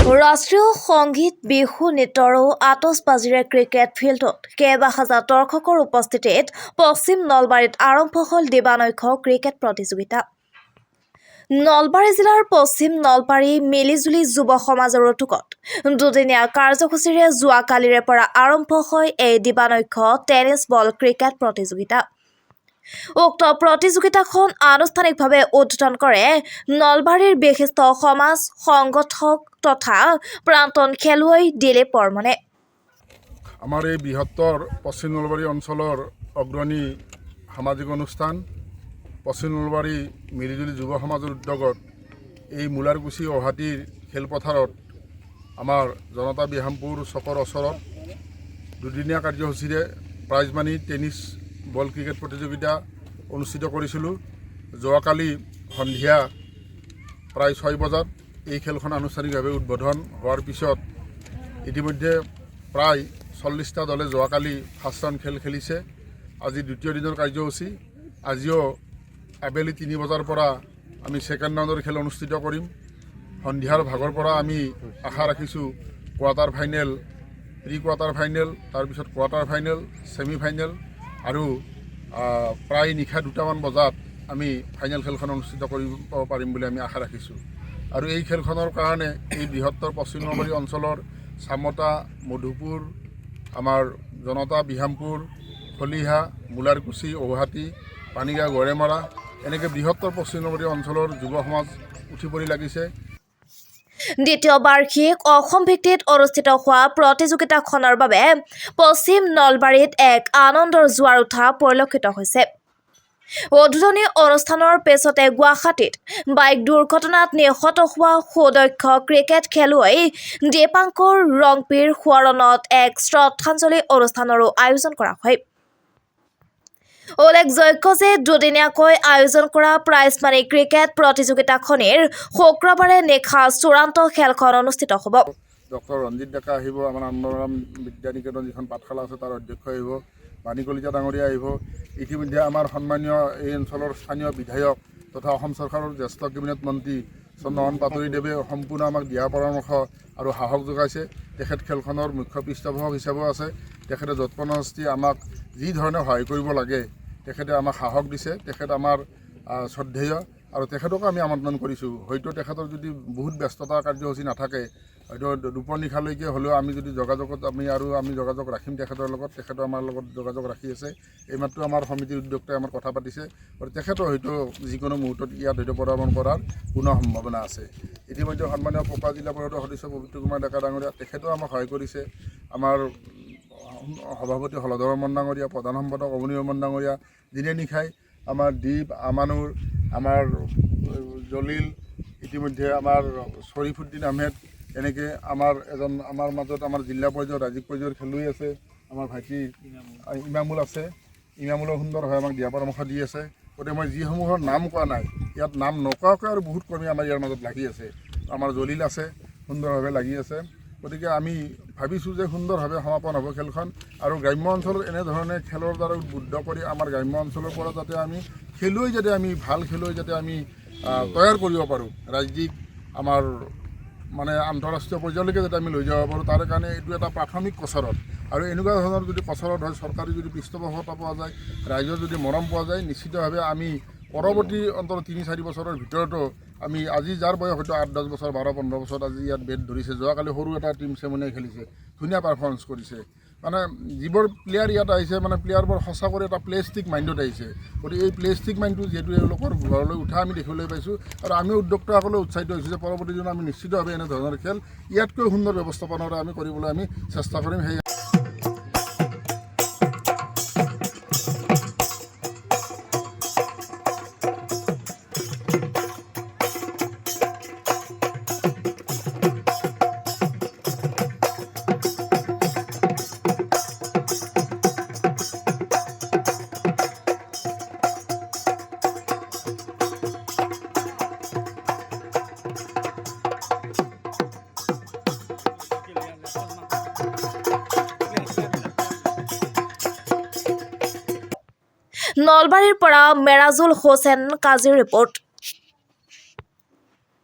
ৰাষ্ট্ৰীয় সংগীত বিহু নৃত্যৰো আতচবাজীৰে ক্ৰিকেট ফিল্ডত কেইবাহাজাৰ দৰ্শকৰ উপস্থিতিত পশ্চিম নলবাৰীত আৰম্ভ হ'ল দিবানৈক্ষ ক্ৰিকেট প্ৰতিযোগিতা। নলবাৰী জিলাৰ পশ্চিম নলবাৰী মিলিজুলি যুৱ সমাজৰ উদ্যোগত দুদিনীয়া কাৰ্যসূচীৰে যোৱাকালিৰে পৰা আৰম্ভ হয় এই দিবানৈক্ষ টেনিছ বল ক্ৰিকেট প্ৰতিযোগিতা। উক্ত প্ৰতিযোগিতাখন আনুষ্ঠানিকভাৱে উদ্বোধন কৰে নলবাৰীৰ বিশিষ্ট সমাজ সংগঠক তথা প্ৰাক্তন খেলুৱৈ দিলীপ বৰ্মনে। আমাৰ এই বৃহত্তৰ পশ্চিম নলবাৰী অঞ্চলৰ অগ্ৰণী সামাজিক অনুষ্ঠান পশ্চিম নলবাৰী মিলিজুলি যুৱ সমাজৰ উদ্যোগত এই মূলাৰকুছি অহাটিৰ খেলপথাৰত আমাৰ জনতা বিহামপুৰ চকৰ ওচৰত দুদিনীয়া কাৰ্যসূচীৰে prize money tennis ball cricket প্ৰতিযোগিতা অনুষ্ঠিত কৰিছিলোঁ। যোৱাকালি সন্ধিয়া প্ৰায় 6 বজাত এই খেলখন আনুষ্ঠানিকভাৱে উদ্বোধন হোৱাৰ পিছত ইতিমধ্যে প্ৰায় 40টা দলে যোৱাকালি ফাৰ্ষ্ট ৰাউণ্ড খেল খেলিছে। আজি দ্বিতীয় দিনৰ কাৰ্যসূচী। আজিও আবেলি 3 বজাৰ পৰা আমি ছেকেণ্ড ৰাউণ্ডৰ খেল অনুষ্ঠিত কৰিম। সন্ধিয়াৰ ভাগৰ পৰা আমি আশা ৰাখিছোঁ quarter final, pre quarter final, তাৰপিছত কোৱাৰ্টাৰ ফাইনেল, ছেমি ফাইনেল আৰু প্ৰায় নিশা 2টামান বজাত আমি ফাইনেল খেলখন অনুষ্ঠিত কৰিব পাৰিম বুলি আমি আশা ৰাখিছোঁ। আৰু এই খেলখনৰ কাৰণে এই বৃহত্তৰ পশ্চিম নলবাৰী অঞ্চলৰ চামতা, মধুপুৰ, আমাৰ জনতা বিহামপুৰ, খলিহা, মূলাৰকুছি, ঔহাটি, পানীগাঁও, গড়েমাৰা এনেকৈ বৃহত্তৰ পশ্চিম নলবাৰী অঞ্চলৰ যুৱ সমাজ উঠি পৰি লাগিছে। দ্বিতীয় বাৰ্ষিক অসম ভিত্তিত অনুষ্ঠিত হোৱা প্ৰতিযোগিতাখনৰ বাবে পশ্চিম নলবাৰীত এক আনন্দৰ জোৱাৰ উঠা পৰিলক্ষিত হৈছে। উদ্বোধনী অনুষ্ঠানৰ পিছতে গুৱাহাটীত বাইক দুৰ্ঘটনাত নিহত হোৱা সুদক্ষ ক্ৰিকেট খেলুৱৈ দীপাংকৰ ৰংপিৰ সোঁৱৰণত এক শ্ৰদ্ধাঞ্জলি অনুষ্ঠানৰো আয়োজন কৰা হয়। উল্লেখযোগ্য যে দুদিনীয়াকৈ আয়োজন কৰা প্ৰাইজ মানি ক্ৰিকেট প্ৰতিযোগিতাখনিৰ শুক্ৰবাৰে নিশা চূড়ান্ত খেলখন অনুষ্ঠিত হ'ব। ডক্টৰ ৰঞ্জিত ডেকা আহিব, আমাৰ আনন্দৰাম বিদ্যা নিকেতন যিখন পাঠশালা আছে তাৰ অধ্যক্ষ আহিব, বাণী কলিতা ডাঙৰীয়া আহিব। ইতিমধ্যে আমাৰ সন্মানীয় এই অঞ্চলৰ স্থানীয় বিধায়ক তথা অসম চৰকাৰৰ জ্যেষ্ঠ কেবিনেট মন্ত্ৰী চন্দ্ৰমোহন পাটোৱাৰীদেৱে সম্পূৰ্ণ আমাক দিহা পৰামৰ্শ আৰু সাহস যোগাইছে। তেখেত খেলখনৰ মুখ্য পৃষ্ঠপোষক হিচাপেও আছে। তেখেতে যৎপৰোনাস্তি আমাক যি ধৰণে সহায় কৰিব লাগে তেখেতে আমাক সাহস দিছে। তেখেত আমাৰ শ্ৰদ্ধেয় আৰু তেখেতকো আমি আমন্ত্ৰণ কৰিছোঁ। হয়তো তেখেতৰ যদি বহুত ব্যস্ততা কাৰ্যসূচী নাথাকে, হয়তো দুপৰ নিশালৈকে হ'লেও আমি যদি যোগাযোগত আমি যোগাযোগ ৰাখিম তেখেতৰ লগত। তেখেতো আমাৰ লগত যোগাযোগ ৰাখি আছে। এইমাত্ৰ আমাৰ সমিতিৰ উদ্যোক্তাই আমাৰ কথা পাতিছে আৰু তেখেতো হয়তো যিকোনো মুহূৰ্তত ইয়াত হয়তো পদাৰ্পণ কৰাৰ কোনো সম্ভাৱনা আছে। ইতিমধ্যে সন্মানীয় পকা জিলা পৰিষদৰ সদস্য পবিত্ৰ কুমাৰ ডেকা ডাঙৰীয়া তেখেতেও আমাক সহায় কৰিছে। আমাৰ সভাপতি হলধৰ বৰ্মন ডাঙৰীয়া, প্ৰধান সম্পাদক অৱনী বৰ্মন ডাঙৰীয়া, দিনে নিশাই আমাৰ দ্বীপ, আমানুৰ, আমাৰ জলিল, ইতিমধ্যে আমাৰ শ্বৰীফুদ্দিন আহমেদ, এনেকৈ আমাৰ মাজত আমাৰ জিলা পৰ্যায়ৰ ৰাজ্যিক পৰ্যায়ৰ খেলুৱৈ আছে। আমাৰ ভাইটি ইমামুল আছে। ইমামুলৰ সুন্দৰভাৱে আমাক দিহা পৰামৰ্শ দি আছে। গতিকে মই যিসমূহৰ নাম কোৱা নাই, ইয়াত নাম নোকোৱাকৈ আৰু বহুত কৰ্মী আমাৰ ইয়াৰ মাজত লাগি আছে। আমাৰ জলিল আছে, সুন্দৰভাৱে লাগি আছে। গতিকে আমি ভাবিছোঁ যে সুন্দৰভাৱে সমাপন হ'ব খেলখন আৰু গ্ৰাম্য অঞ্চলত এনেধৰণে খেলৰ দ্বাৰা উদ্বুদ্ধ কৰি আমাৰ গ্ৰাম্য অঞ্চলৰ পৰা যাতে আমি ভাল খেলুৱৈ যাতে আমি তৈয়াৰ কৰিব পাৰোঁ, ৰাজ্যিক আমাৰ মানে আন্তঃৰাষ্ট্ৰীয় পৰ্যায়লৈকে যাতে আমি লৈ যাব পাৰোঁ, তাৰ কাৰণে এইটো এটা প্ৰাথমিক কচৰত। আৰু এনেকুৱা ধৰণৰ যদি কচৰত হয়, চৰকাৰী যদি পৃষ্ঠপোষকতা পোৱা যায়, ৰাইজৰ যদি মৰম পোৱা যায়, নিশ্চিতভাৱে আমি পৰৱৰ্তী অন্তত 3-4 বছৰৰ ভিতৰতো আমি আজি যাৰ বয়স হয়তো 8-10 বছৰ, 12-15 বছৰত আজি ইয়াত বেট ধৰিছে। যোৱাকালি সৰু এটা টিম চেমনিয়াই খেলিছে, ধুনীয়া পাৰফৰ্মেঞ্চ কৰিছে। মানে যিবোৰ প্লেয়াৰ ইয়াত আহিছে, মানে প্লেয়াৰবোৰ সঁচা কৰি এটা প্লেষ্টিক মাইণ্ডত আহিছে। গতিকে এই প্লেষ্টিক মাইণ্ডটো যিহেতু এওঁলোকৰ ঘৰলৈ উঠা আমি দেখিবলৈ পাইছোঁ আৰু আমি উদ্যোক্তাসকলে উৎসাহিত হৈছোঁ যে পৰৱৰ্তী দিনত আমি নিশ্চিতভাৱে এনেধৰণৰ খেল ইয়াতকৈ সুন্দৰ ব্যৱস্থাপনাৰে আমি কৰিবলৈ আমি চেষ্টা কৰিম। সেই নলবাৰীৰ পৰা মেৰাজুল হোসেন কাজীৰ ৰিপৰ্ট।